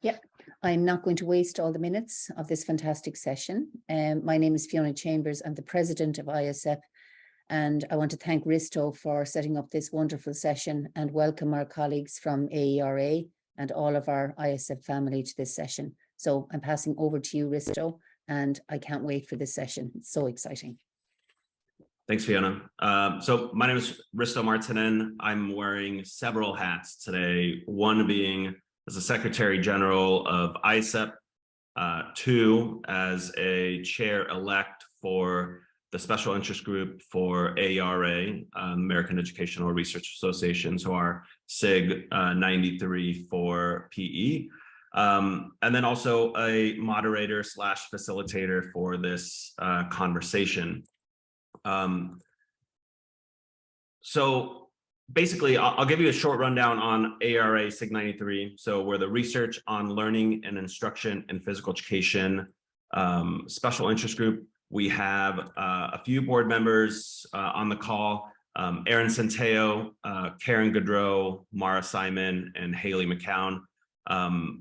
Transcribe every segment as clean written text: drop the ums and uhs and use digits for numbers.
Yeah, I'm not going to waste all the minutes of this fantastic session. My name is Fiona Chambers. I'm the president of AIESEP, and I want to thank Risto for setting up this wonderful session and welcome our colleagues from AERA and all of our AIESEP family to this session. So I'm passing over to you, Risto, and I can't wait for this session. It's so exciting. Thanks, Fiona. So my name is Risto Marttine. I'm wearing several hats today, one being as the Secretary General of AIESEP, two as a chair-elect for the Special Interest Group for AERA, American Educational Research Association, so our SIG 93 for PE, and then also a moderator slash facilitator for this conversation. So basically, I'll give you a short rundown on AERA SIG 93. So we're the Research on Learning and Instruction in Physical Education Special Interest Group. We have a few board members on the call, Erin Centeo, Karen Gaudreau, Mara Simon, and Haley McCown.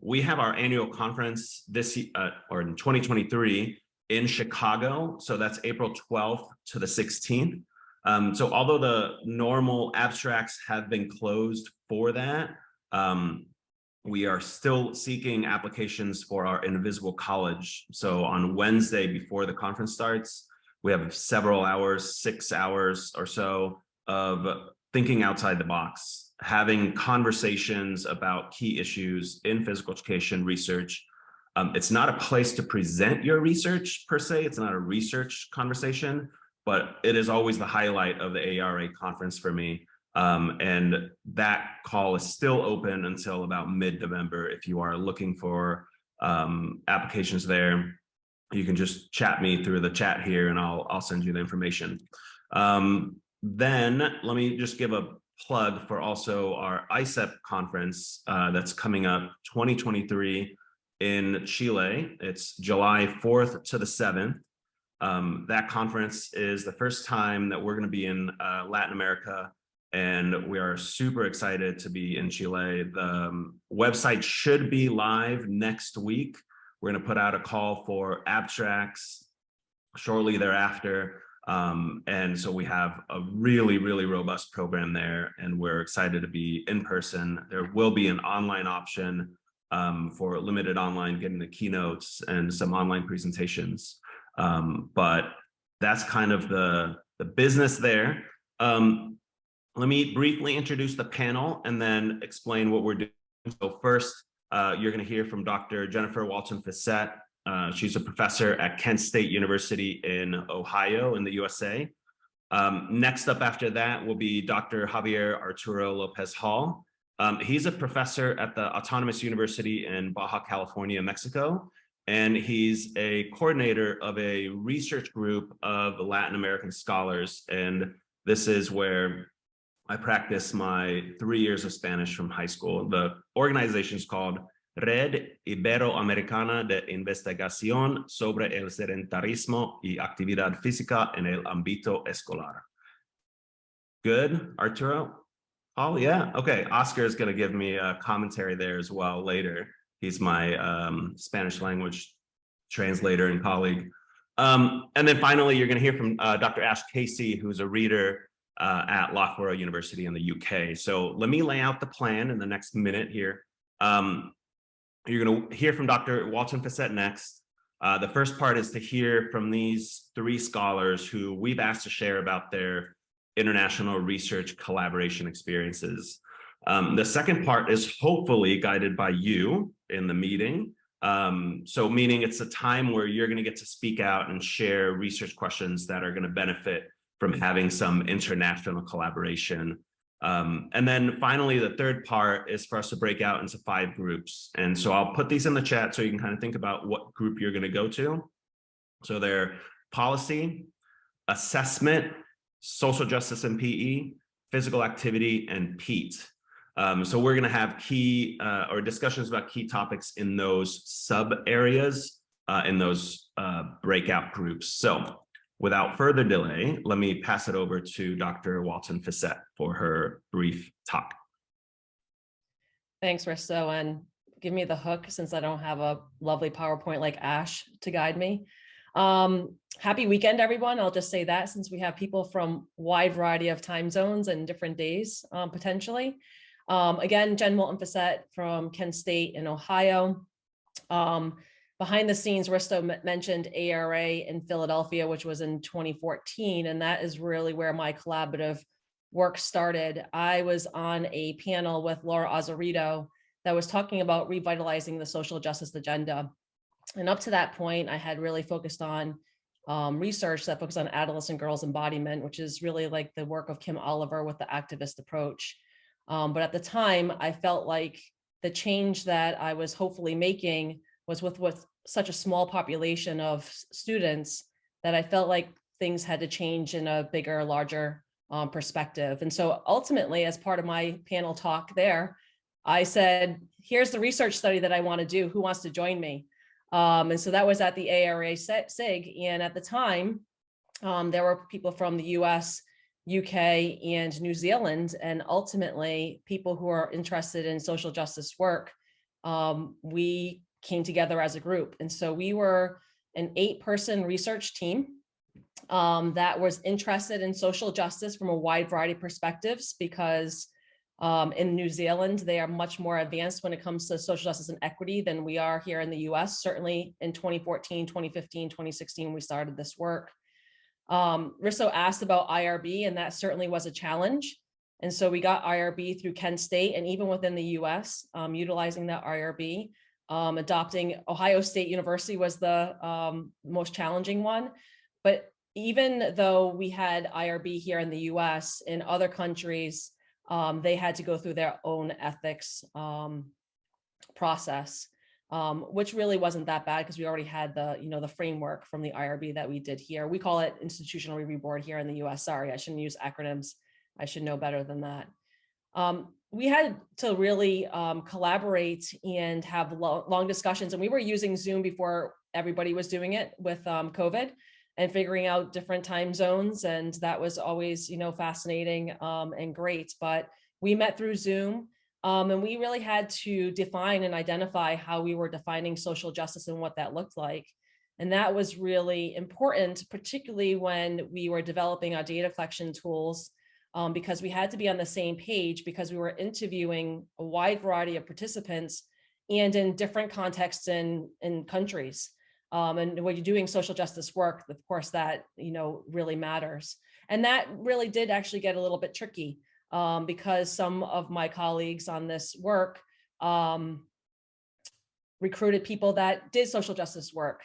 We have our annual conference this or in 2023 in Chicago. So that's April 12th to the 16th. So although the normal abstracts have been closed for that, we are still seeking applications for our Invisible College. So on Wednesday before the conference starts, we have several hours, 6 hours or so of thinking outside the box, having conversations about key issues in physical education research. It's not a place to present your research per se, it's not a research conversation, but it is always the highlight of the AERA conference for me. And that call is still open until about mid-November. If you are looking for applications there, you can just chat me through the chat here and I'll send you the information. Then let me just give a plug for also our AIESEP conference that's coming up 2023 in Chile. It's July 4th to the 7th. That conference is the first time that we're going to be in Latin America, and we are super excited to be in Chile. The website should be live next week. We're going to put out a call for abstracts shortly thereafter. And so we have a really, really robust program there, and we're excited to be in person. There will be an online option for limited online, getting the keynotes and some online presentations. But that's kind of the business there. Let me briefly introduce the panel and then explain what we're doing. So first, you're going to hear from Dr. Jennifer Walton Fisette. She's a professor at Kent State University in Ohio in the USA. Next up after that will be Dr. Javier Arturo Lopez Hall. He's a professor at the Autonomous University in Baja California, Mexico. And he's a coordinator of a research group of Latin American scholars. And this is where I practiced my 3 years of Spanish from high school. The organization is called Red Iberoamericana de Investigación sobre el Sedentarismo y Actividad Física en el Ámbito Escolar. Good, Arturo? Oh, yeah. Okay, Oscar is going to give me a commentary there as well later. He's my Spanish language translator and colleague. And then finally, you're going to hear from Dr. Ash Casey, who's a reader at Loughborough University in the UK. So let me lay out the plan in the next minute here. You're going to hear from Dr. Walton Fisette next. The first part is to hear from these three scholars who we've asked to share about their international research collaboration experiences. The second part is hopefully guided by you in the meeting. So meaning it's a time where you're going to get to speak out and share research questions that are going to benefit from having some international collaboration. And then finally, the third part is for us to break out into 5 groups. And so I'll put these in the chat so you can kind of think about what group you're going to go to. So they're policy, assessment, social justice and PE, physical activity, and PEAT. So we're going to have key or discussions about key topics in those sub areas in those breakout groups. So without further delay, let me pass it over to Dr. Walton Fisette for her brief talk. Thanks, Risto, and give me the hook since I don't have a lovely PowerPoint like Ash to guide me. Happy weekend, everyone. I'll just say that since we have people from a wide variety of time zones and different days, potentially. Again, Jen Walton Fisette from Kent State in Ohio. Behind the scenes, Risto mentioned AERA in Philadelphia, which was in 2014, and that is really where my collaborative work started. I was on a panel with Laura Azzarito that was talking about revitalizing the social justice agenda. And up to that point, I had really focused on research that focused on adolescent girls' embodiment, which is really like the work of Kim Oliver with the activist approach. But at the time, I felt like the change that I was hopefully making was with such a small population of students that I felt like things had to change in a bigger, larger perspective. And so ultimately, as part of my panel talk there, I said, here's the research study that I want to do. Who wants to join me? And so that was at the AERA SIG. And at the time, there were people from the US, UK, and New Zealand, and ultimately people who are interested in social justice work. We came together as a group. And so we were an 8-person research team that was interested in social justice from a wide variety of perspectives, because in New Zealand, they are much more advanced when it comes to social justice and equity than we are here in the US. Certainly in 2014, 2015, 2016, we started this work. Risto asked about IRB, and that certainly was a challenge. And so we got IRB through Kent State, and even within the US, utilizing that IRB, adopting Ohio State University was the most challenging one. But even though we had IRB here in the US, in other countries, they had to go through their own ethics process, which really wasn't that bad because we already had the framework from the IRB that we did here. We call it Institutional Review Board here in the US. Sorry, I shouldn't use acronyms. I should know better than that. We had to really collaborate and have long discussions, and we were using Zoom before everybody was doing it with COVID, and figuring out different time zones. And that was always, fascinating and great. But we met through Zoom, and we really had to define and identify how we were defining social justice and what that looked like. And that was really important, particularly when we were developing our data collection tools, because we had to be on the same page, because we were interviewing a wide variety of participants and in different contexts in countries. And when you're doing social justice work, of course, that, really matters. And that really did actually get a little bit tricky, because some of my colleagues on this work recruited people that did social justice work,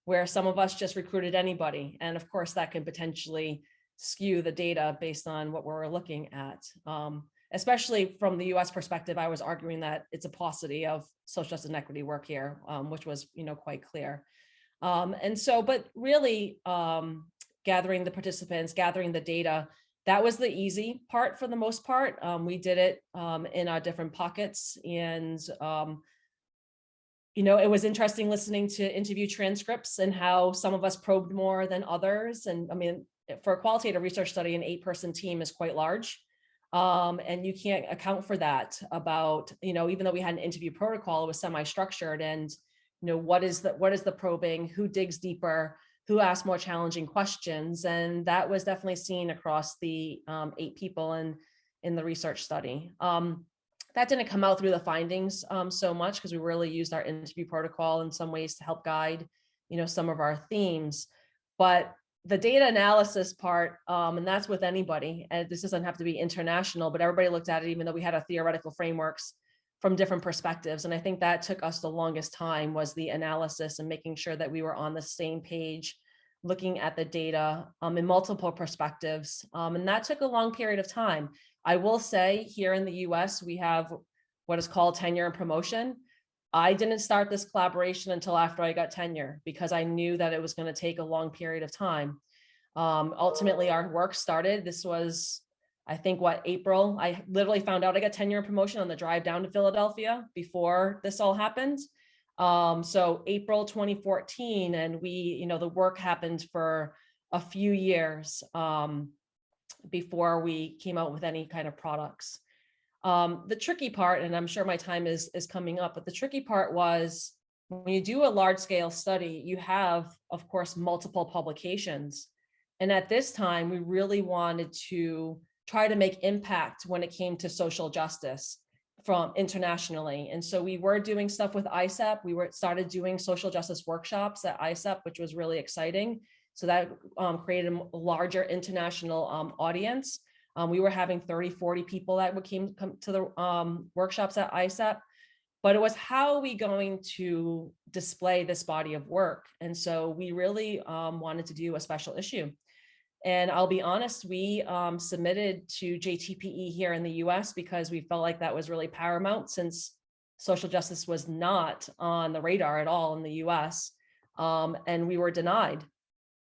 where some of us just recruited anybody. And of course, that can potentially skew the data based on what we're looking at. Especially from the US perspective, I was arguing that it's a paucity of social justice and equity work here, which was, quite clear. And so, but really gathering the participants, gathering the data, that was the easy part for the most part. We did it in our different pockets, and it was interesting listening to interview transcripts and how some of us probed more than others. And I mean, for a qualitative research study, an 8-person team is quite large. And you can't account for that about, even though we had an interview protocol, it was semi-structured, and what is the probing, who digs deeper, who asks more challenging questions. And that was definitely seen across the 8 people in the research study. That didn't come out through the findings so much, because we really used our interview protocol in some ways to help guide, some of our themes. But the data analysis part, and that's with anybody, and this doesn't have to be international, but everybody looked at it, even though we had our theoretical frameworks, from different perspectives. And I think that took us the longest time, was the analysis and making sure that we were on the same page, looking at the data in multiple perspectives. And that took a long period of time. I will say here in the US, we have what is called tenure and promotion. I didn't start this collaboration until after I got tenure, because I knew that it was going to take a long period of time. Ultimately, our work started, this was, I think, April. I literally found out I got tenure and promotion on the drive down to Philadelphia before this all happened. So April 2014, and we, the work happened for a few years before we came out with any kind of products. The tricky part, and I'm sure my time is coming up, but the tricky part was when you do a large scale study, you have, of course, multiple publications. And at this time, we really wanted to try to make impact when it came to social justice from internationally. And so we were doing stuff with AIESEP. We started doing social justice workshops at AIESEP, which was really exciting. So that created a larger international audience. We were having 30, 40 people that would come to the workshops at AIESEP, but it was how are we going to display this body of work? And so we really wanted to do a special issue. And I'll be honest, we submitted to JTPE here in the US because we felt like that was really paramount since social justice was not on the radar at all in the US, and we were denied.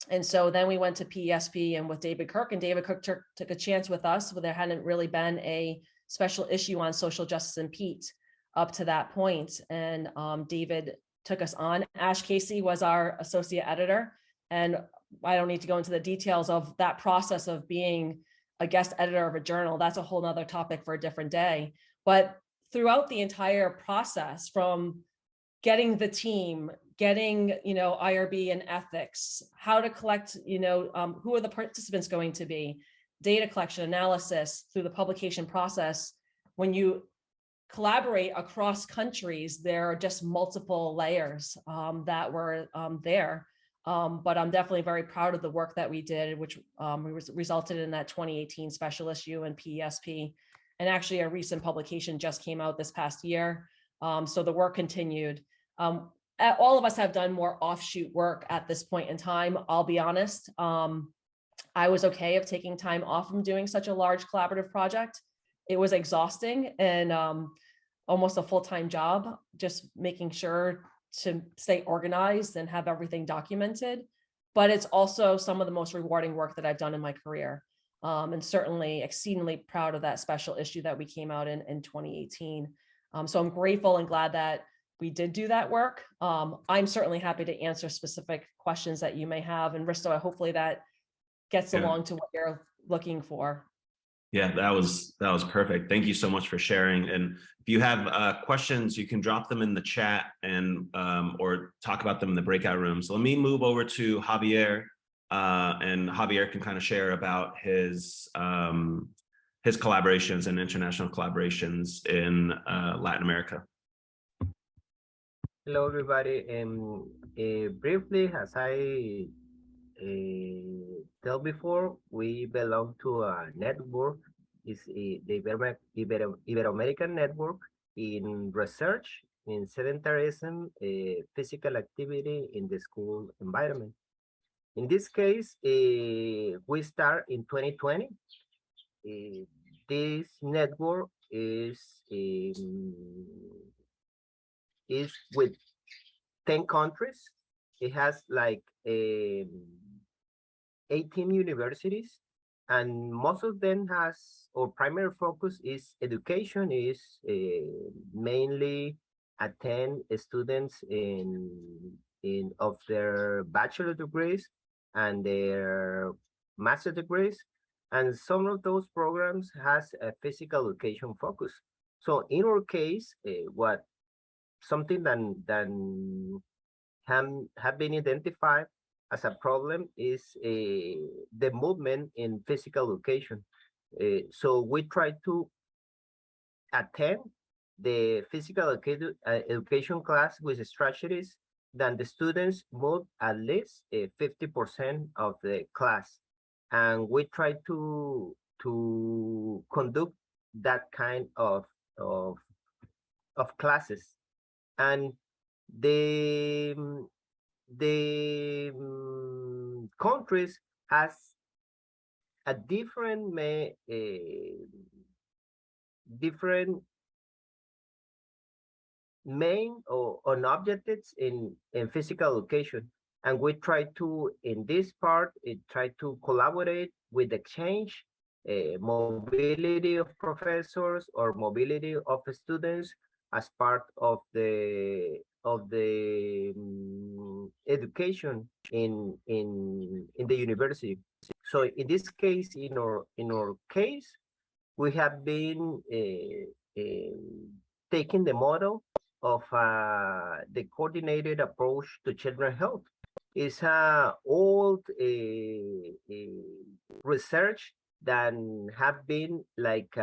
And so then we went to PESP and with David Kirk, and David Kirk took a chance with us, where there hadn't really been a special issue on social justice and Pete up to that point. And David took us on. Ash Casey was our associate editor. And I don't need to go into the details of that process of being a guest editor of a journal. That's a whole nother topic for a different day. But throughout the entire process, from getting the team, getting, IRB and ethics, how to collect, who are the participants going to be, data collection, analysis through the publication process. When you collaborate across countries, there are just multiple layers that were there. But I'm definitely very proud of the work that we did, which resulted in that 2018 special issue in PESP. And actually a recent publication just came out this past year. So the work continued. All of us have done more offshoot work at this point in time. I'll be honest. I was okay of taking time off from doing such a large collaborative project. It was exhausting and almost a full-time job, just making sure to stay organized and have everything documented. But it's also some of the most rewarding work that I've done in my career. And certainly exceedingly proud of that special issue that we came out in 2018. So I'm grateful and glad that we did do that work. I'm certainly happy to answer specific questions that you may have. And Risto, hopefully that gets along to what you're looking for. Yeah, that was perfect. Thank you so much for sharing. And if you have questions, you can drop them in the chat and or talk about them in the breakout room. So let me move over to Javier, and Javier can kind of share about his collaborations and international collaborations in Latin America. Hello, everybody. Briefly, as I told before, we belong to a network. It's the Ibero-American Network in research in sedentarism, physical activity in the school environment. In this case, we start in 2020. This network is with 10 countries. It has like 18 universities, and most of them has, or primary focus is education, is mainly attend students of their bachelor degrees and their master degrees. And some of those programs has a physical education focus. So in our case, something that have been identified as a problem is the movement in physical education. So we try to attend the physical education class with strategies that the students move at least 50% of the class. And we try to conduct that kind of classes. And the countries has a different main or objectives in physical education. And we try to, in this part, try to collaborate with exchange, mobility of professors or mobility of students as part of the education in the university. So in this case, in our case, we have been taking the model of the coordinated approach to children's health. It's a old research that have been like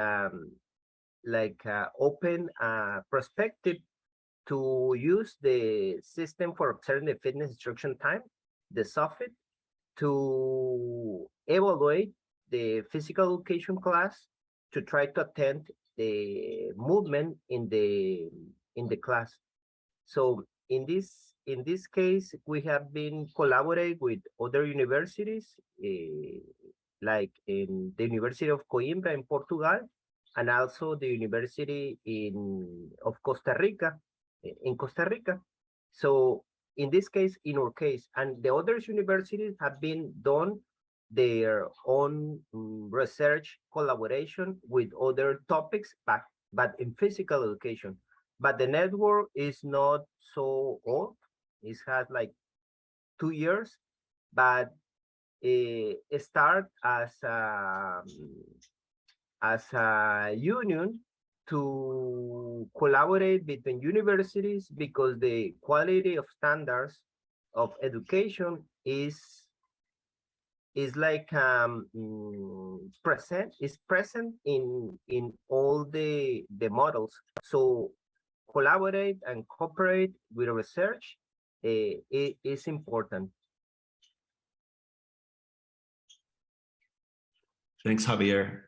open perspective to use the system for observing the fitness instruction time, the SOFIT, to evaluate the physical education class, to try to attend the movement in the class. So in this case, we have been collaborating with other universities, like in the University of Coimbra in Portugal, and also the University of Costa Rica, in Costa Rica. So in this case, in our case, and the other universities have been done their own research collaboration with other topics, but in physical education. But the network is not so old. It has like 2 years, but it started as a union to collaborate between universities, because the quality of standards of education is like present in all the models. So collaborate and cooperate with research is important. Thanks, Javier.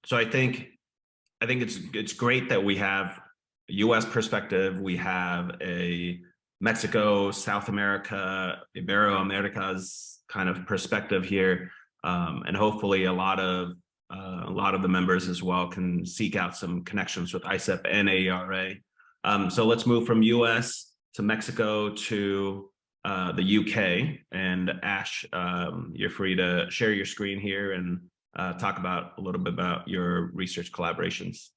So I think it's great that we have a U.S. perspective. We have a Mexico, South America, Ibero-America's kind of perspective here, and hopefully a lot of the members as well can seek out some connections with AIESEP and AERA. So let's move from U.S. to Mexico to the UK. And Ash, you're free to share your screen here and talk a little bit about your research collaborations.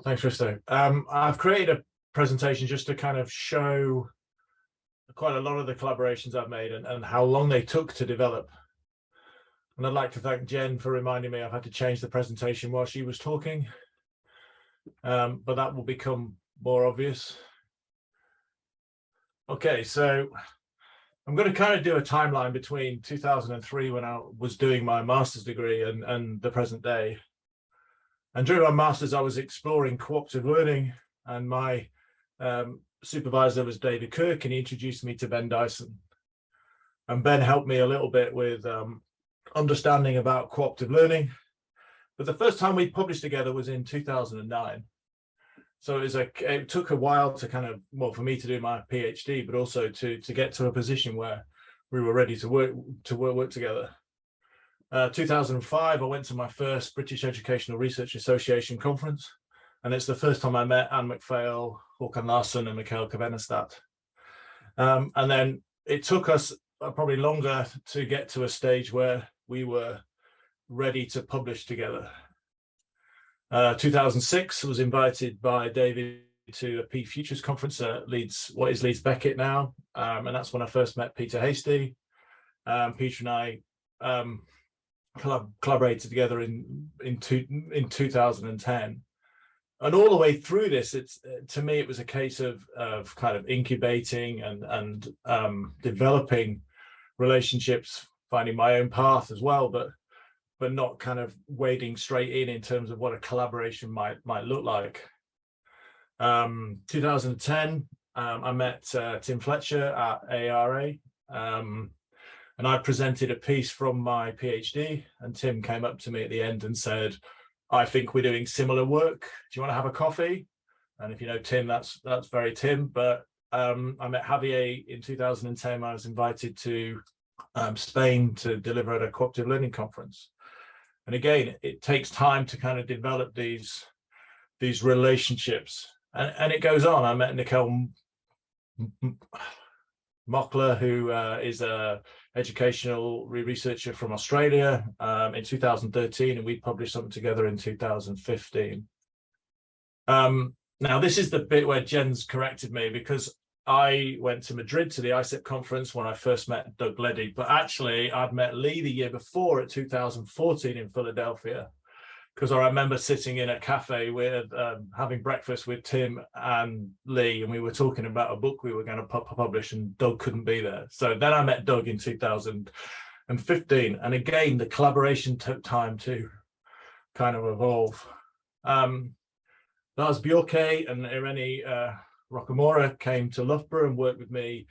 Thanks, Risto. I've created a presentation just to kind of show quite a lot of the collaborations I've made and how long they took to develop. And I'd like to thank Jen for reminding me I've had to change the presentation while she was talking, but that will become more obvious. Okay, so I'm going to kind of do a timeline between 2003, when I was doing my master's degree, and the present day. And during my master's, I was exploring cooperative learning, and my supervisor was David Kirk, and he introduced me to Ben Dyson. And Ben helped me a little bit with understanding about cooperative learning. But the first time we published together was in 2009. So it took a while to kind of, well, for me to do my PhD, but also to get to a position where we were ready to work together. 2005, I went to my first British Educational Research Association conference, and it's the first time I met Anne McPhail, Håkan Larsson, and Mikael Kavenestad. And then it took us probably longer to get to a stage where we were ready to publish together. 2006, I was invited by David to a P Futures conference at Leeds Beckett now, and that's when I first met Peter Hasty. Peter and I collaborated together in 2010, and all the way through this, to me it was a case of kind of incubating and developing relationships, finding my own path as well, but not kind of wading straight in terms of what a collaboration might look like. 2010, I met Tim Fletcher at AERA, and I presented a piece from my PhD, and Tim came up to me at the end and said, I think we're doing similar work. Do you want to have a coffee? And if you know Tim, that's very Tim. But I met Javier in 2010. I was invited to Spain to deliver at a cooperative learning conference. And again, it takes time to kind of develop these relationships, and it goes on. I met Nicole Mockler, who is a educational researcher from Australia, in 2013, and we published something together in 2015. Now, this is the bit where Jen's corrected me, because I went to Madrid to the AIESEP conference when I first met Doug Leddy, but actually I'd met Lee the year before at 2014 in Philadelphia, because I remember sitting in a cafe with having breakfast with Tim and Lee, and we were talking about a book we were going to publish, and Doug couldn't be there. So then I met Doug in 2015, and again the collaboration took time to kind of evolve. Lars Bjorke and Irene Rockamora came to Loughborough and worked with me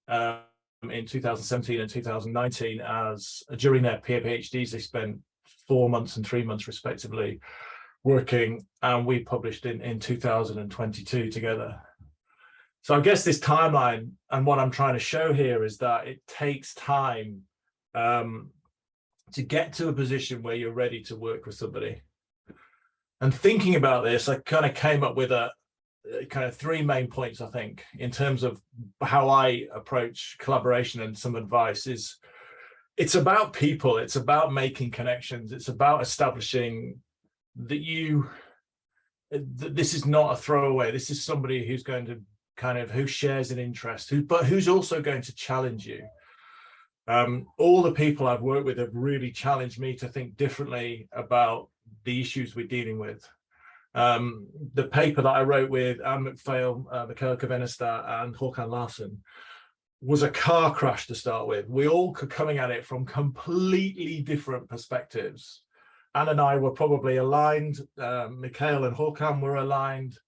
in 2017 and 2019 as during their PhDs. They spent 4 months and 3 months respectively working, and we published in 2022 together. So I guess this timeline and what I'm trying to show here is that it takes time to get to a position where you're ready to work with somebody. And thinking about this, I kind of came up with a kind of 3 main points, I think, in terms of how I approach collaboration. And some advice is, it's about people, it's about making connections, it's about establishing that this is not a throwaway, this is somebody who's going to who shares an interest, but who's also going to challenge you. All the people I've worked with have really challenged me to think differently about the issues we're dealing with. The paper that I wrote with Anne McPhail, Michaela Kavenestad and Håkan Larsson was a car crash to start with. We all were coming at it from completely different perspectives. Anne and I were probably aligned, Michaela and Håkan were aligned,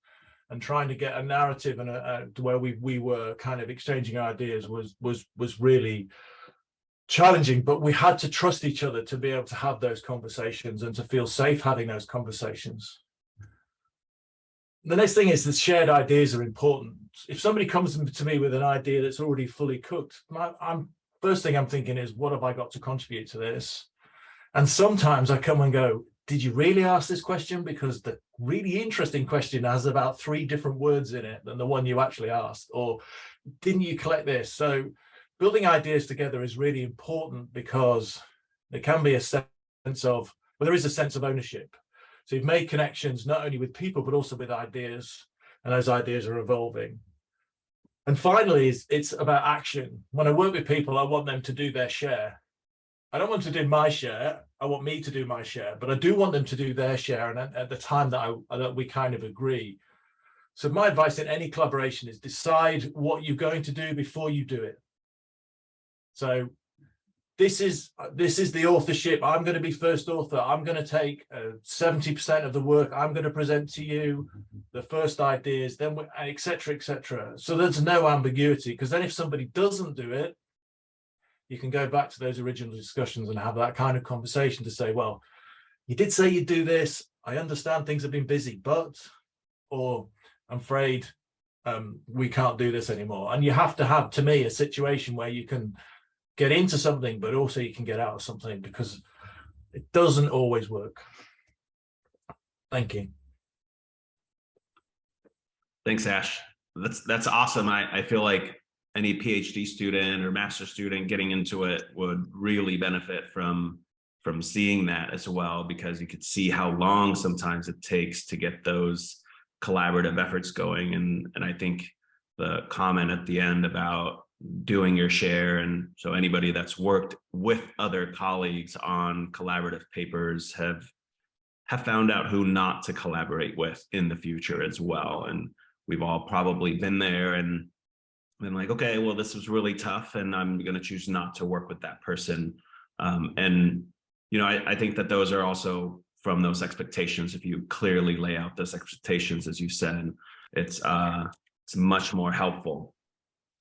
and trying to get a narrative and where we were kind of exchanging ideas was really challenging, but we had to trust each other to be able to have those conversations and to feel safe having those conversations. The next thing is that shared ideas are important. If somebody comes to me with an idea that's already fully cooked, first thing I'm thinking is, what have I got to contribute to this? And sometimes I come and go, did you really ask this question? Because the really interesting question has about 3 different words in it than the one you actually asked. Or didn't you collect this? So building ideas together is really important, because there can be a sense of, well, there is a sense of ownership. So you've made connections not only with people, but also with ideas, and those ideas are evolving. And finally, it's about action. When I work with people, I want them to do their share. I don't want to do my share. I want me to do my share, but I do want them to do their share, and at the time that we kind of agree. So my advice in any collaboration is decide what you're going to do before you do it. So this is the authorship. I'm going to be first author. I'm going to take 70% of the work. I'm going to present to you the first ideas, then et cetera, et cetera. So there's no ambiguity, because then if somebody doesn't do it, you can go back to those original discussions and have that kind of conversation to say, well, you did say you'd do this. I understand things have been busy, but, or I'm afraid we can't do this anymore. And you have to have, to me, a situation where you can get into something, but also you can get out of something, because it doesn't always work. Thank you. Thanks, Ash. That's awesome. I feel like any PhD student or master student getting into it would really benefit from seeing that as well, because you could see how long sometimes it takes to get those collaborative efforts going. And I think the comment at the end about doing your share, and so anybody that's worked with other colleagues on collaborative papers have found out who not to collaborate with in the future as well. And we've all probably been there and been like, okay, well, this was really tough, and I'm going to choose not to work with that person. And I think that those are also from those expectations. If you clearly lay out those expectations, as you said, it's much more helpful.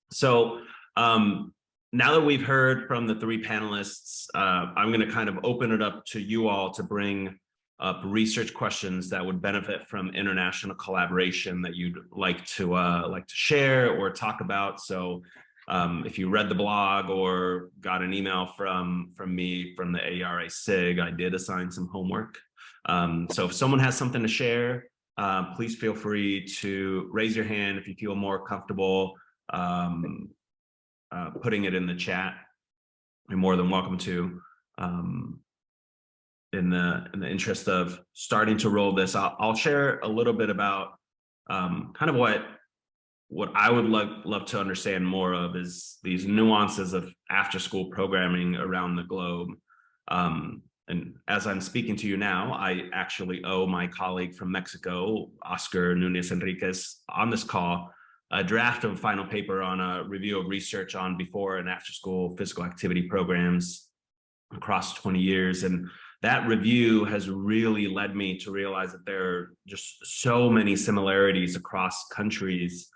So now that we've heard from the 3 panelists, I'm going to kind of open it up to you all to bring up research questions that would benefit from international collaboration that you'd like to share or talk about. So if you read the blog or got an email from me from the AERA SIG, I did assign some homework. So if someone has something to share, please feel free to raise your hand if you feel more comfortable putting it in the chat. You're more than welcome to. In the interest of starting to roll this out, I'll share a little bit about kind of what what I would love to understand more of is these nuances of after-school programming around the globe. And as I'm speaking to you now, I actually owe my colleague from Mexico, Oscar Nunez Enriquez, on this call, a draft of a final paper on a review of research on before and after school physical activity programs across 20 years. And that review has really led me to realize that there are just so many similarities across countries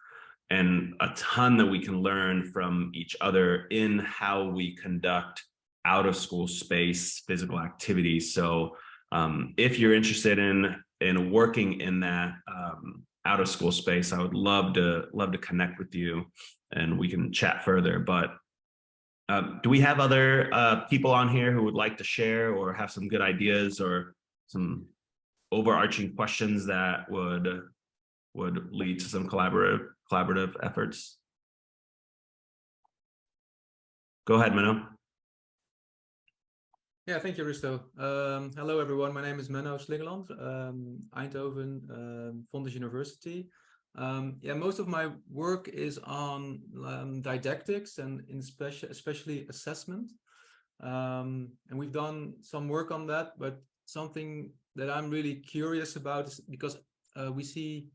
and a ton that we can learn from each other in how we conduct out of school space physical activities. So if you're interested in working in that out of school space, I would love to connect with you and we can chat further. But do we have other people on here who would like to share or have some good ideas or some overarching questions that would lead to some collaborative efforts? Go ahead, Menno. Yeah, thank you, Risto. Hello, everyone. My name is Menno Slingeland, Eindhoven, Vondel's University. Yeah, most of my work is on didactics and especially assessment. And we've done some work on that, but something that I'm really curious about is because we see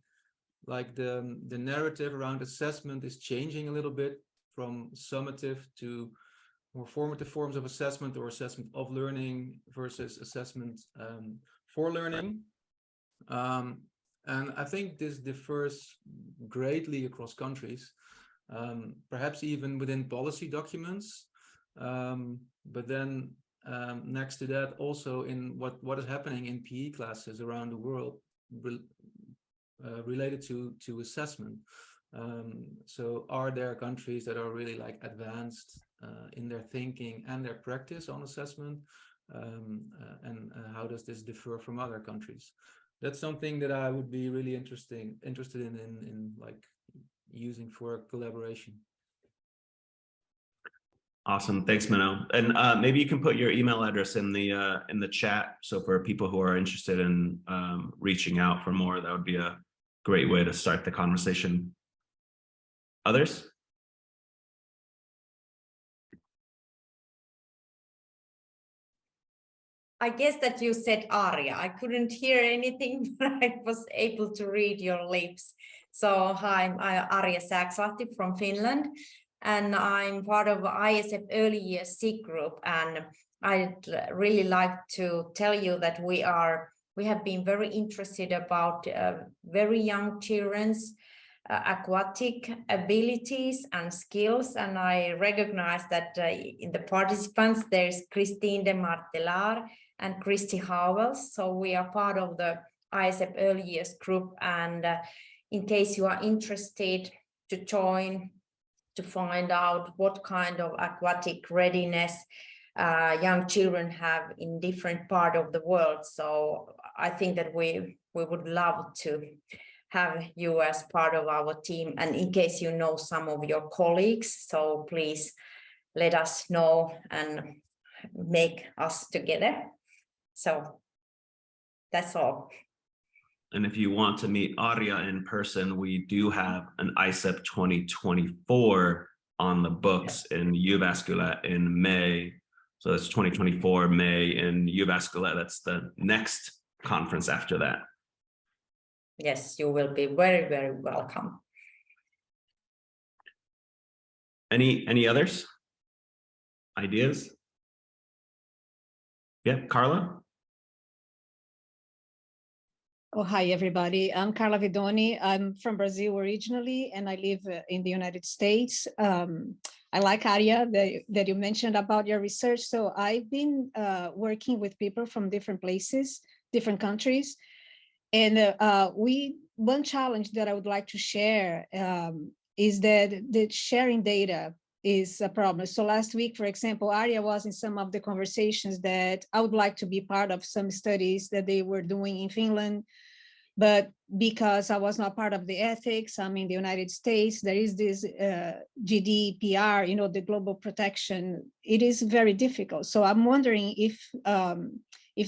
like the narrative around assessment is changing a little bit from summative to more formative forms of assessment or assessment of learning versus assessment for learning. And I think this differs greatly across countries, perhaps even within policy documents. But then next to that, also in what is happening in PE classes around the world related to assessment. So are there countries that are really like advanced in their thinking and their practice on assessment? And how does this differ from other countries? That's something that I would be really interested in like using for collaboration. Awesome, thanks, Menno. And maybe you can put your email address in the chat. So for people who are interested in reaching out for more, that would be a great way to start the conversation. Others? I guess that you said ARIA. I couldn't hear anything, but I was able to read your lips. So hi, I'm Arja Sääkslahti from Finland, and I'm part of AIESEP Early Years SIG group. And I'd really like to tell you that we have been very interested about very young children's aquatic abilities and skills. And I recognize that in the participants, there's Christine de Martelar and Christy Howell. So we are part of the AIESEP Early Years group. And in case you are interested to join, to find out what kind of aquatic readiness young children have in different parts of the world. So I think that we would love to have you as part of our team. And in case you know some of your colleagues, so please let us know and make us together. So that's all. And if you want to meet Arja in person, we do have an AIESEP 2024 on the books in Jyväskylä in May. So that's 2024 May in Jyväskylä. That's the next conference after that. Yes, you will be very, very welcome. Any others? Ideas? Yeah, Carla? Oh, hi, everybody. I'm Carla Vidoni. I'm from Brazil originally, and I live in the United States. I like Arja that you mentioned about your research. So I've been working with people from different places, different countries. And one challenge that I would like to share is that the sharing data is a problem. So last week, for example, Arja was in some of the conversations that I would like to be part of some studies that they were doing in Finland. But because I was not part of the ethics, I'm in the United States, there is this GDPR, you know, the global protection, it is very difficult. So I'm wondering if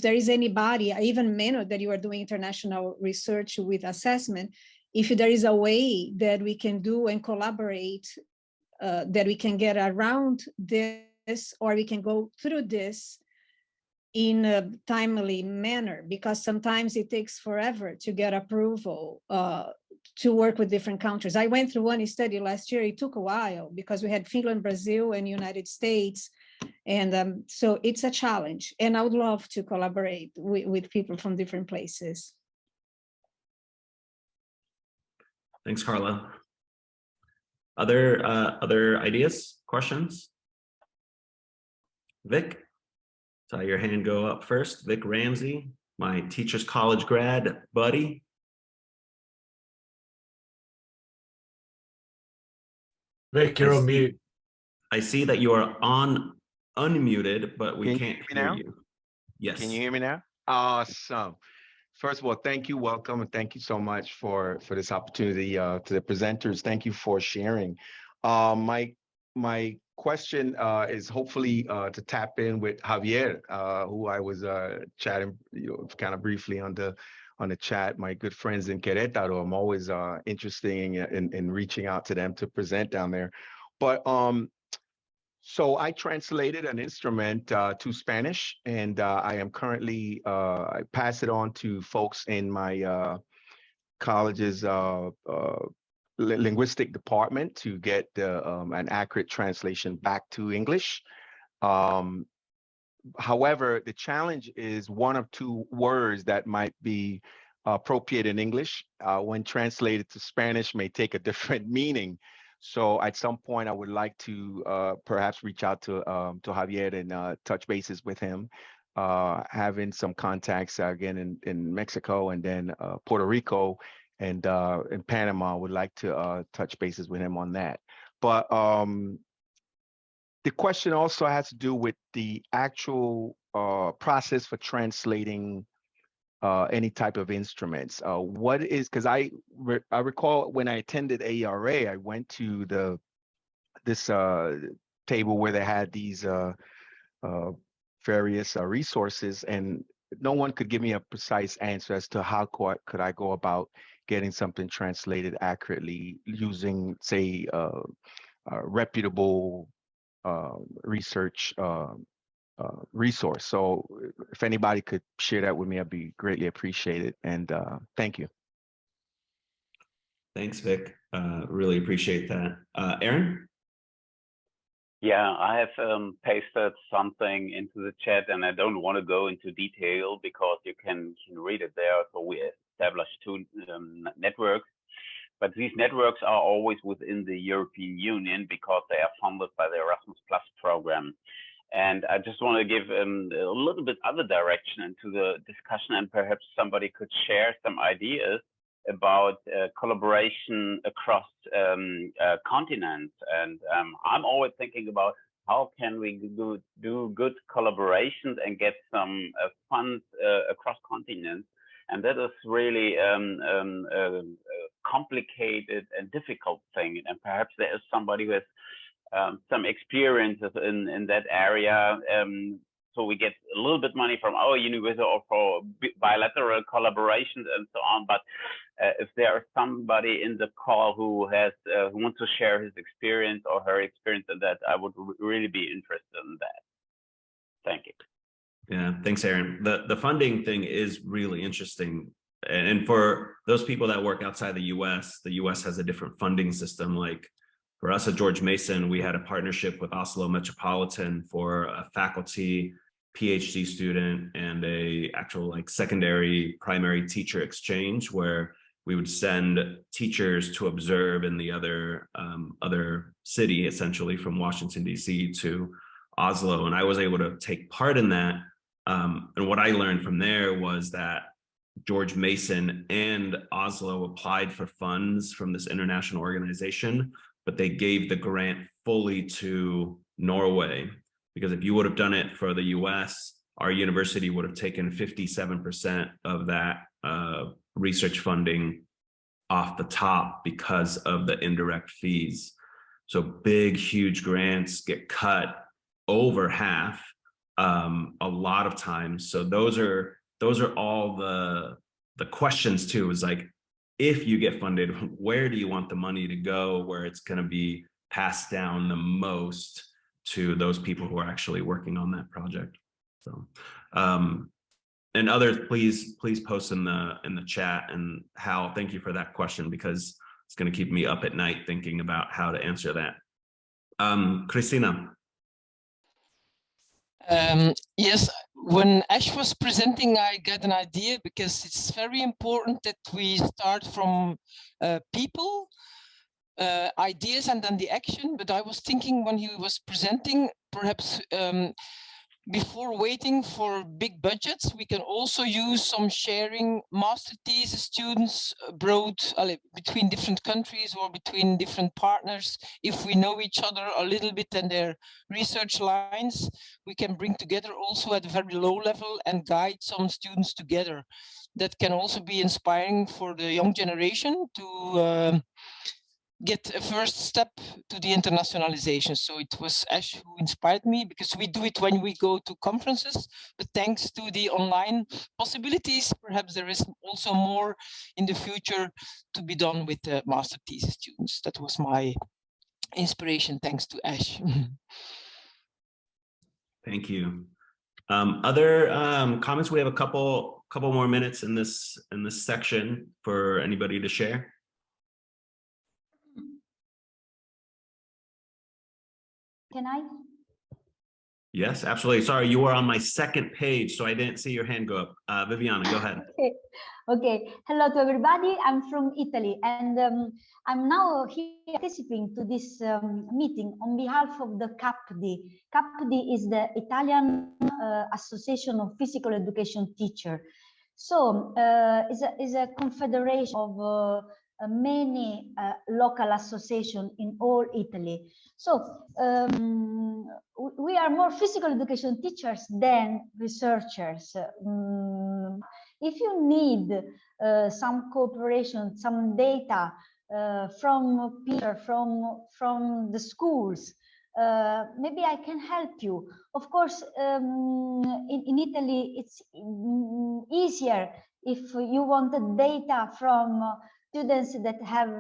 there is anybody, even Menno, that you are doing international research with assessment, if there is a way that we can do and collaborate, that we can get around this, or we can go through this in a timely manner, because sometimes it takes forever to get approval to work with different countries. I went through one study last year. It took a while because we had Finland, Brazil, and United States. And so it's a challenge. And I would love to collaborate with people from different places. Thanks, Carla. Other ideas, questions? Vic, saw your hand go up first. Vic Ramsey, my Teachers College grad buddy. Vic, you're on mute. I see that you are unmuted, but we can't hear you. Yes. Can you hear me now? Awesome. First of all, thank you, welcome, and thank you so much for this opportunity. To the presenters, thank you for sharing. My question is hopefully to tap in with Javier, who I was chatting, kind of briefly on the chat. My good friends in Querétaro. I'm always interested in reaching out to them to present down there. But so I translated an instrument to Spanish, and I am currently, I pass it on to folks in my college's linguistic department to get an accurate translation back to English. However, the challenge is one of two words that might be appropriate in English when translated to Spanish may take a different meaning. So at some point, I would like to perhaps reach out to Javier and touch bases with him, having some contacts again in Mexico and then Puerto Rico and in Panama. Would like to touch bases with him on that. But the question also has to do with the actual process for translating any type of instruments. What is, because I recall when I attended AERA, I went to this table where they had these various resources, and no one could give me a precise answer as to how could I go about getting something translated accurately using, say, reputable research resource. So if anybody could share that with me, I'd be greatly appreciated. And thank you. Thanks, Vic. Really appreciate that. Aaron? Yeah, I have pasted something into the chat, and I don't want to go into detail because you can read it there. So we established two networks, but these networks are always within the European Union because they are funded by the Erasmus Plus program. And I just want to give a little bit other direction into the discussion, and perhaps somebody could share some ideas about collaboration across continents. And I'm always thinking about how can we do good collaborations and get some funds across continents. And that is really a complicated and difficult thing. And perhaps there is somebody who has some experiences in that area. So we get a little bit money from our university or for bilateral collaborations and so on. But if there is somebody in the call who wants to share his experience or her experience in that, I would really be interested in that. Thank you. Yeah, thanks, Aaron. The funding thing is really interesting. And for those people that work outside the US has a different funding system. Like for us at George Mason, we had a partnership with Oslo Metropolitan for a faculty, PhD student, and a actual like secondary primary teacher exchange where we would send teachers to observe in the other city, essentially from Washington, DC to Oslo. And I was able to take part in that. And what I learned from there was that George Mason and Oslo applied for funds from this international organization, but they gave the grant fully to Norway, because if you would have done it for the US, our university would have taken 57% of that research funding off the top because of the indirect fees. So big, huge grants get cut over half a lot of times. So those are all the questions too, is like, if you get funded, where do you want the money to go, where it's going to be passed down the most to those people who are actually working on that project. So, and others, please post in the chat. And Hal, thank you for that question, because it's going to keep me up at night thinking about how to answer that. Christina. Yes, when Ash was presenting, I got an idea, because it's very important that we start from people, ideas, and then the action. But I was thinking when he was presenting, perhaps before waiting for big budgets, we can also use some sharing master thesis students abroad, between different countries or between different partners. If we know each other a little bit and their research lines, we can bring together also at a very low level and guide some students together. That can also be inspiring for the young generation to get a first step to the internationalization. So it was Ash who inspired me, because we do it when we go to conferences, but thanks to the online possibilities, perhaps there is also more in the future to be done with the master thesis students. That was my inspiration, thanks to Ash. Thank you. Other comments? We have a couple more minutes in this section for anybody to share. Can I? Yes, absolutely. Sorry, you were on my second page, so I didn't see your hand go up. Viviana, go ahead. Okay. Okay. Hello to everybody. I'm from Italy, and I'm now here participating to this meeting on behalf of the CAPD. CAPD is the Italian Association of Physical Education Teachers. So is a confederation of many local associations in all Italy. So we are more physical education teachers than researchers. If you need some cooperation, some data from Peter, from the schools, maybe I can help you. Of course, in Italy, it's easier if you want the data from students that have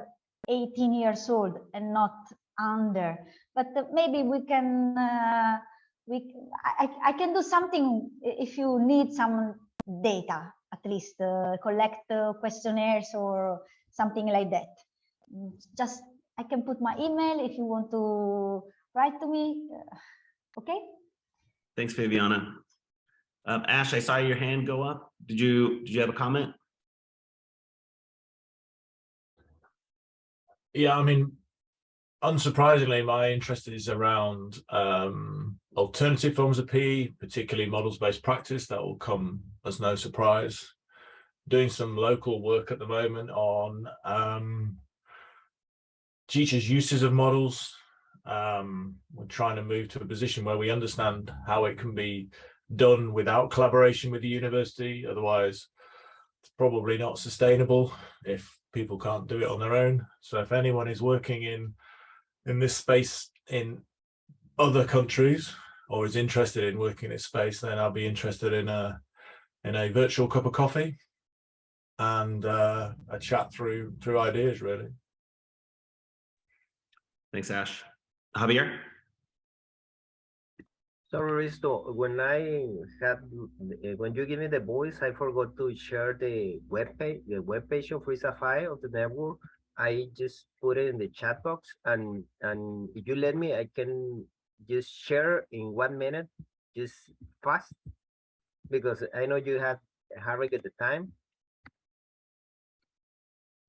18 years old and not under. But maybe we can, I can do something if you need some data, at least collect questionnaires or something like that. Just, I can put my email if you want to write to me. Okay. Thanks, Viviana. Ash, I saw your hand go up. Did you have a comment? Yeah, I mean, unsurprisingly, my interest is around alternative forms of PE, particularly models-based practice. That will come as no surprise. Doing some local work at the moment on teachers' uses of models. We're trying to move to a position where we understand how it can be done without collaboration with the university. Otherwise, it's probably not sustainable if people can't do it on their own. So if anyone is working in this space in other countries or is interested in working in this space, then I'll be interested in a virtual cup of coffee and a chat through ideas, really. Thanks, Ash. Javier? Sorry, Risto, when you give me the voice, I forgot to share the webpage of RISA-5 of the network. I just put it in the chat box, and if you let me, I can just share in 1 minute, just fast, because I know you have hurry at the time.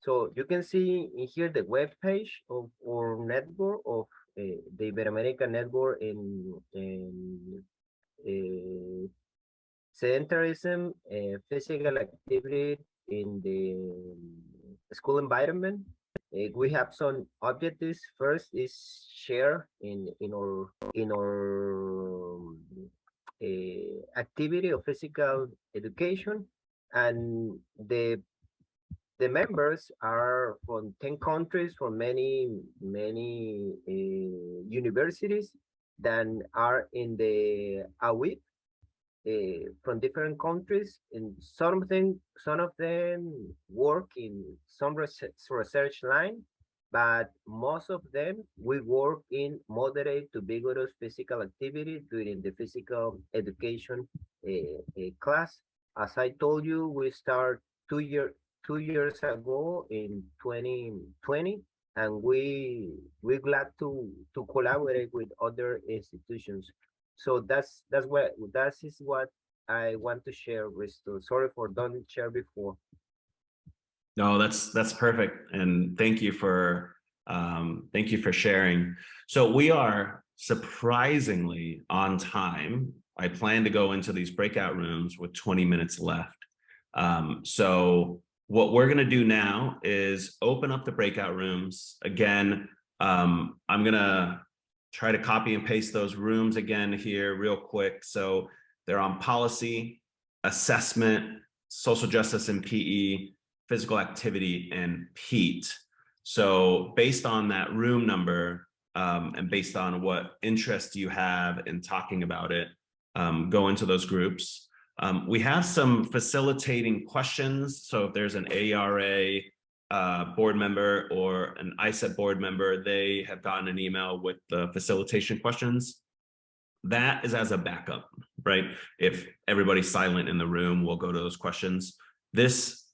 So you can see in here the web page of our network of the Iberoamerican network in sedentarism, physical activity in the school environment. We have some objectives. First is share in our activity of physical education, and the members are from 10 countries, from many universities that are in the AIESEP from different countries, and some of them work in some research line, but most of them we work in moderate to vigorous physical activity during the physical education class. As I told you, we start 2 years ago in 2020, and we're glad to collaborate with other institutions. So that is what I want to share, Risto. Sorry for don't share before. No, that's perfect, and thank you for sharing. So we are surprisingly on time. I plan to go into these breakout rooms with 20 minutes left. So what we're going to do now is open up the breakout rooms again. I'm going to try to copy and paste those rooms again here real quick. So they're on policy, assessment, social justice and PE, physical activity, and PEAT. So based on that room number and based on what interest you have in talking about it, go into those groups. We have some facilitating questions. So if there's an AERA board member or an AIESEP board member, they have gotten an email with the facilitation questions. That is as a backup, right? If everybody's silent in the room, we'll go to those questions. This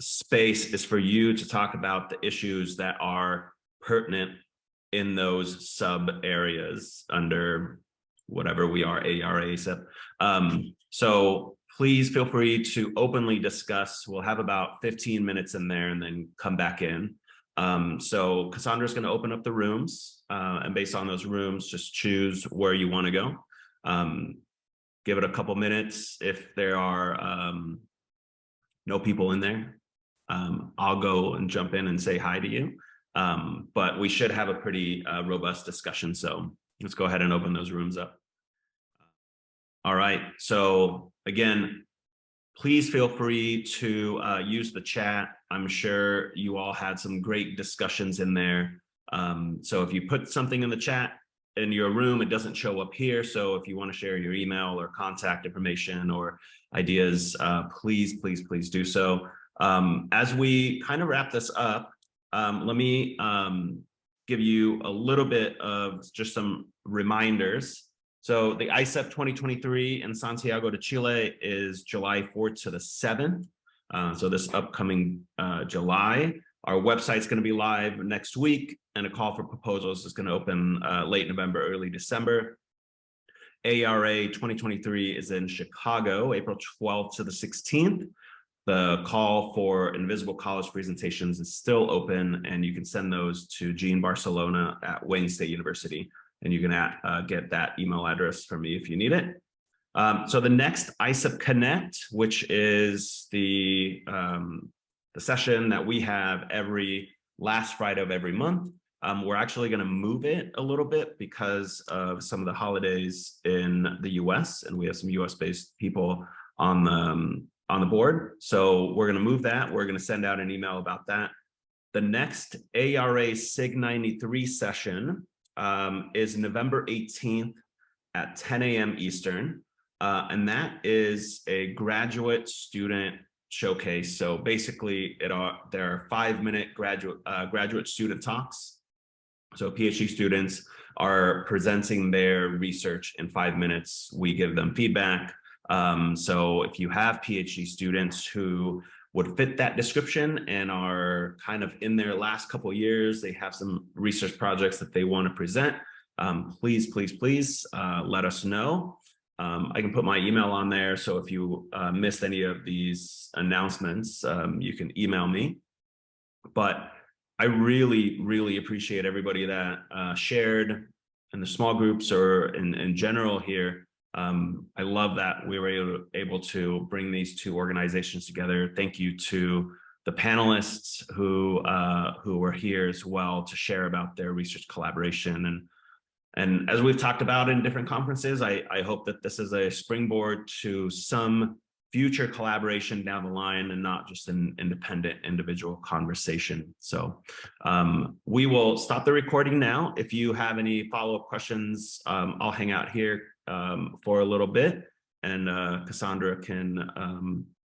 space is for you to talk about the issues that are pertinent in those sub areas under whatever we are, AERA, AIESEP. So please feel free to openly discuss. We'll have about 15 minutes in there and then come back in. So Cassandra's going to open up the rooms, and based on those rooms, just choose where you want to go. Give it a couple minutes. If there are no people in there, I'll go and jump in and say hi to you. But we should have a pretty robust discussion. So let's go ahead and open those rooms up. All right. So again, please feel free to use the chat. I'm sure you all had some great discussions in there. So if you put something in the chat in your room, it doesn't show up here. So if you want to share your email or contact information or ideas, please do so. As we kind of wrap this up, let me give you a little bit of just some reminders. So the AIESEP 2023 in Santiago de Chile is July 4th to the 7th. So this upcoming July. Our website's going to be live next week, and a call for proposals is going to open late November, early December. AERA 2023 is in Chicago, April 12th to the 16th. The call for Invisible College presentations is still open, and you can send those to Jean Barcelona at Wayne State University, and you can get that email address from me if you need it. So the next AIESEP Connect, which is the session that we have every last Friday of every month, we're actually going to move it a little bit because of some of the holidays in the US, and we have some US-based people on the board. So we're going to move that. We're going to send out an email about that. The next AERA SIG 93 session is November 18th at 10 a.m. Eastern. And that is a graduate student showcase. So basically there are 5-minute graduate student talks. So PhD students are presenting their research in 5 minutes. We give them feedback. So if you have PhD students who would fit that description and are kind of in their last couple of years, they have some research projects that they want to present, please let us know. I can put my email on there. So if you missed any of these announcements, you can email me. But I really appreciate everybody that shared in the small groups or in general here. I love that we were able to bring these two organizations together. Thank you to the panelists who were here as well to share about their research collaboration. And as we've talked about in different conferences, I hope that this is a springboard to some future collaboration down the line and not just an independent individual conversation. So we will stop the recording now. If you have any follow-up questions, I'll hang out here for a little bit, and Cassandra can